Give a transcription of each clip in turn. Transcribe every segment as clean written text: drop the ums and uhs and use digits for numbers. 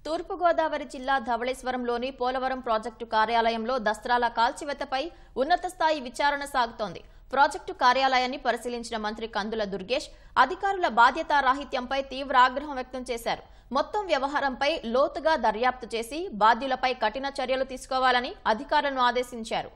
తూర్పుగోదావరి జిల్లా ధవళేశ్వరంలోని పోలవరం ప్రాజెక్టు కార్యాలయంలో దస్త్రాల కాల్చివేతపై ఉన్నత స్థాయి విచారణ సాగుతోంది. ప్రాజెక్టు కార్యాలయాన్ని పరిశీలించిన మంత్రి కందుల దుర్గేష్ అధికారుల బాధ్యతారాహిత్యంపై తీవ్ర ఆగ్రహం వ్యక్తం చేశారు. మొత్తం వ్యవహారంపై లోతుగా దర్యాప్తు చేసి బాధ్యులపై కఠిన చర్యలు తీసుకోవాలని అధికారులను ఆదేశించారు.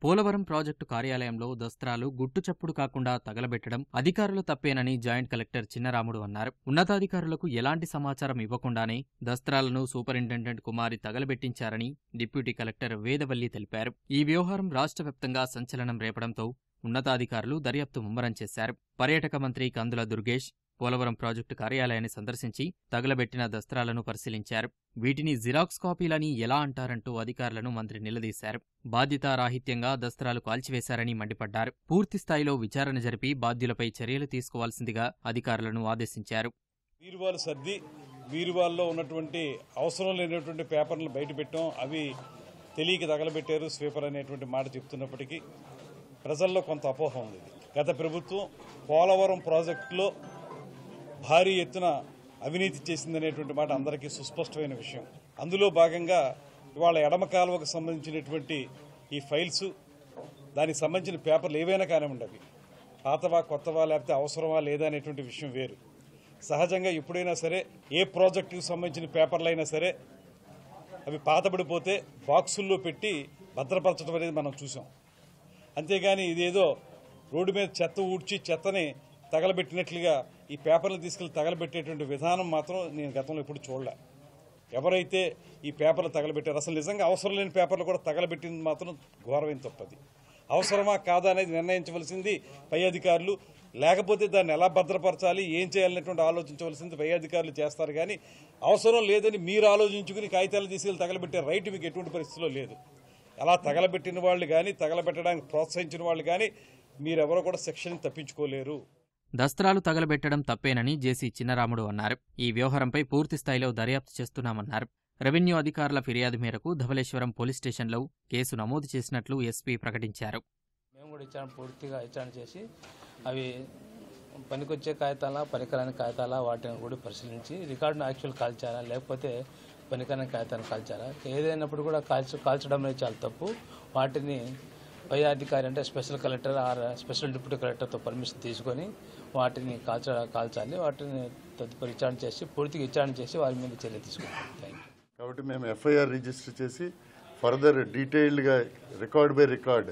పోలవరం ప్రాజెక్టు కార్యాలయంలో దస్త్రాలు గుట్టుచప్పుడు కాకుండా తగలబెట్టడం అధికారులు తప్పేనని జాయింట్ కలెక్టర్ చిన్నరాముడు అన్నారు. ఉన్నతాధికారులకు ఎలాంటి సమాచారం ఇవ్వకుండానే దస్త్రాలను సూపరింటెండెంట్ కుమారి తగలబెట్టించారని డిప్యూటీ కలెక్టర్ వేదవల్లి తెలిపారు. ఈ వ్యవహారం రాష్ట్ర వ్యాప్తంగా సంచలనం రేపడంతో ఉన్నతాధికారులు దర్యాప్తు ముమ్మరం చేశారు. పర్యాటక మంత్రి కందుల దుర్గేష్ పోలవరం ప్రాజెక్టు కార్యాలయాన్ని సందర్శించి తగలబెట్టిన దస్త్రాలను పరిశీలించారు. వీటిని జిరాక్స్ కాపీలని ఎలా అంటారంటూ అధికారులను మంత్రి నిలదీశారు. బాధ్యతారాహిత్యంగా దస్త్రాలు కాల్చివేశారని మండిపడ్డారు. పూర్తిస్థాయిలో విచారణ జరిపి బాధ్యులపై చర్యలు తీసుకోవాల్సిందిగా అధికారులను ఆదేశించారు. వీరువాలు సర్ది వీరువాల్లో ఉన్నటువంటి అవసరం లేనటువంటి పేపర్లు బయట పెట్టాం, అవి తెలియక తగలబెట్టారు స్వీపర్ అనేటువంటి మాట చెప్తున్నప్పటికీ ప్రజల్లో కొంత అపోహ ఉంది. గత ప్రభుత్వం పోలవరం ప్రాజెక్టులో భారీ ఎత్తున అవినీతి చేసిందనేటువంటి మాట అందరికీ సుస్పష్టమైన విషయం. అందులో భాగంగా ఇవాళ ఎడమ కాలువకు సంబంధించినటువంటి ఈ ఫైల్స్, దానికి సంబంధించిన పేపర్లు ఏవైనా కానివ్వండి, అవి పాతవా కొత్తవా లేకపోతే అవసరమా లేదా అనేటువంటి విషయం వేరు. సహజంగా ఎప్పుడైనా సరే ఏ ప్రాజెక్టుకు సంబంధించిన పేపర్లైనా సరే అవి పాతబడిపోతే బాక్సుల్లో పెట్టి భద్రపరచడం అనేది మనం చూసాం. అంతేగాని ఇదేదో రోడ్డు మీద చెత్త ఊడ్చి చెత్తని తగలబెట్టినట్లుగా ఈ పేపర్లు తీసుకెళ్లి తగలబెట్టేటువంటి విధానం మాత్రం నేను గతంలో ఎప్పుడు చూడలే. ఎవరైతే ఈ పేపర్లు తగలబెట్టారు, అసలు నిజంగా అవసరం లేని పేపర్లు కూడా తగలబెట్టింది మాత్రం ఘోరమైన తప్పది. అవసరమా కాదా అనేది నిర్ణయించవలసింది పై అధికారులు. లేకపోతే దాన్ని ఎలా భద్రపరచాలి, ఏం చేయాలనేటువంటి ఆలోచించవలసింది పై అధికారులు చేస్తారు. కానీ అవసరం లేదని మీరు ఆలోచించుకుని కాగితాలు తీసుకెళ్లి తగలబెట్టే రైట్ మీకు ఎటువంటి పరిస్థితిలో లేదు. అలా తగలబెట్టిన వాళ్ళు కానీ తగలబెట్టడానికి ప్రోత్సహించిన వాళ్ళు కానీ మీరెవరో కూడా శిక్షని తప్పించుకోలేరు. దస్త్రాలు తగలబెట్టడం తప్పేనని జేసీ చిన్నరాముడు అన్నారు. ఈ వ్యవహారంపై పూర్తిస్థాయిలో దర్యాప్తు చేస్తున్నామన్నారు. రెవెన్యూ అధికారుల ఫిర్యాదు మేరకు ధవళేశ్వరం పోలీస్ స్టేషన్లో కేసు నమోదు చేసినట్లు ఎస్పీ ప్రకటించారు. మేము కూడా పూర్తిగా విచారణ చేసి అవి పనికొచ్చే కాగితాలా పనికిరాని కాగితాలా వాటిని కూడా పరిశీలించి రికార్డును యాక్చువల్ కాల్చారా లేకపోతే పనికిరాని కాగితాన్ని కాల్చారా, ఏదైనప్పుడు కూడా కాల్చడం అనేది చాలా తప్పు. వాటిని పై అధికారి అంటే special collector or special deputy కలెక్టర్తో పర్మిషన్ తీసుకొని వాటిని కాల్చాలి. వాటిని తదుపరి విచారణ చేసి పూర్తిగా విచారణ చేసి వారి మీద చర్య తీసుకుంటాం. Thank you. కాబట్టి మేము ఎఫ్ఐఆర్ రిజిస్టర్ చేసి ఫర్దర్ డీటెయిల్డ్గా రికార్డ్ బై రికార్డ్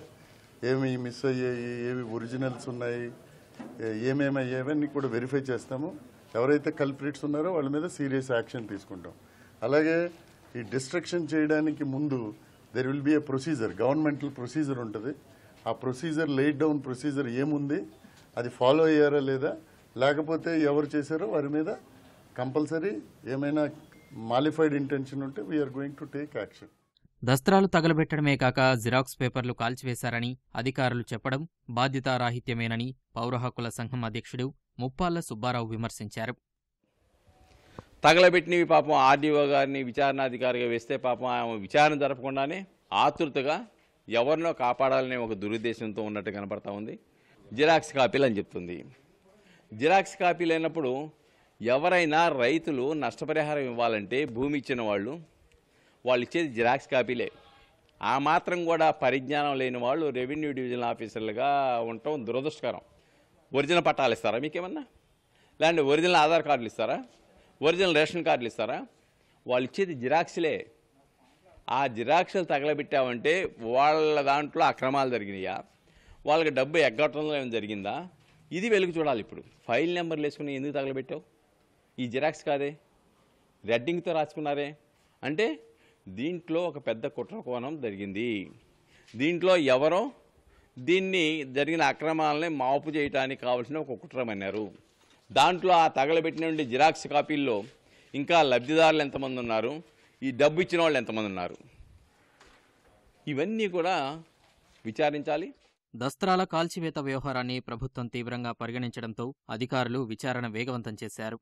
ఏమి మిస్ అయ్యాయి, ఏవి ఒరిజినల్స్ ఉన్నాయి, ఏమేమయ్యేవన్నీ కూడా వెరిఫై చేస్తాము. ఎవరైతే కల్ప్రిట్స్ ఉన్నారో వాళ్ళ మీద సీరియస్ యాక్షన్ తీసుకుంటాం. అలాగే ఈ డిస్ట్రక్షన్ చేయడానికి ముందు there will be A procedure, governmental procedure ఉంటుంది. ఆ ప్రొసీజర్ లేట్ డౌన్ ప్రొసీజర్ ఏముంది, అది ఫాలో అయ్యారా లేదా, లేకపోతే ఎవరు చేశారో వారి మీద కంపల్సరీ ఏమైనా మాలిఫైడ్ ఇంటెన్షన్ ఉంటే we're going to take action. దస్త్రాలు తగలబెట్టడమే కాక జిరాక్స్ పేపర్లు కాల్చివేశారని అధికారులు చెప్పడం బాధ్యతారాహిత్యమేనని పౌర హక్కుల సంఘం అధ్యక్షుడు ముప్పాళ్ల సుబ్బారావు విమర్శించారు. తగలబెట్టినవి పాపం ఆర్డీఓ గారిని విచారణాధికారిగా వేస్తే పాపం ఆమె విచారణ జరపకుండానే ఆతృతగా ఎవరినో కాపాడాలనే ఒక దురుద్దేశంతో ఉన్నట్టు కనపడతా ఉంది. జిరాక్స్ కాపీలు అని చెప్తుంది. జిరాక్స్ కాపీలు అయినప్పుడు ఎవరైనా రైతులు నష్టపరిహారం ఇవ్వాలంటే భూమి ఇచ్చిన వాళ్ళు ఇచ్చేది జిరాక్స్ కాపీలే. ఆ మాత్రం కూడా పరిజ్ఞానం లేని వాళ్ళు రెవెన్యూ డివిజనల్ ఆఫీసర్లుగా ఉండటం దురదృష్టకరం. ఒరిజినల్ పట్టాలు ఇస్తారా మీకేమన్నా, లేదంటే ఒరిజినల్ ఆధార్ కార్డులు ఇస్తారా, ఒరిజినల్ రేషన్ కార్డులు ఇస్తారా? వాళ్ళు ఇచ్చేది జిరాక్స్లే. ఆ జిరాక్స్లు తగలబెట్టామంటే వాళ్ళ దాంట్లో అక్రమాలు జరిగినాయా, వాళ్ళకి డబ్బు ఎగ్గొట్టడంలో ఏమైనా జరిగిందా, ఇది వెలుగు చూడాలి. ఇప్పుడు ఫైల్ నెంబర్లు వేసుకుని ఎందుకు తగలబెట్టావు, ఈ జిరాక్స్ కాదే, రెడ్డింగ్తో రాసుకున్నారే అంటే దీంట్లో ఒక పెద్ద కుట్ర కోణం జరిగింది. దీంట్లో ఎవరో దీన్ని జరిగిన అక్రమాలని మాపు చేయడానికి కావాల్సిన ఒక కుట్రమన్నారు. దాంట్లో ఆ తగలబెట్టిన జిరాక్స్ కాపీల్లో ఇంకా లబ్ధిదారులు ఎంతమంది ఉన్నారు, ఈ డబ్బు ఇచ్చిన వాళ్ళు ఎంతమంది ఉన్నారు, ఇవన్నీ కూడా విచారించాలి. దస్త్రాల కాల్చివేత వ్యవహారాన్ని ప్రభుత్వం తీవ్రంగా పరిగణించడంతో అధికారులు విచారణ వేగవంతం చేశారు.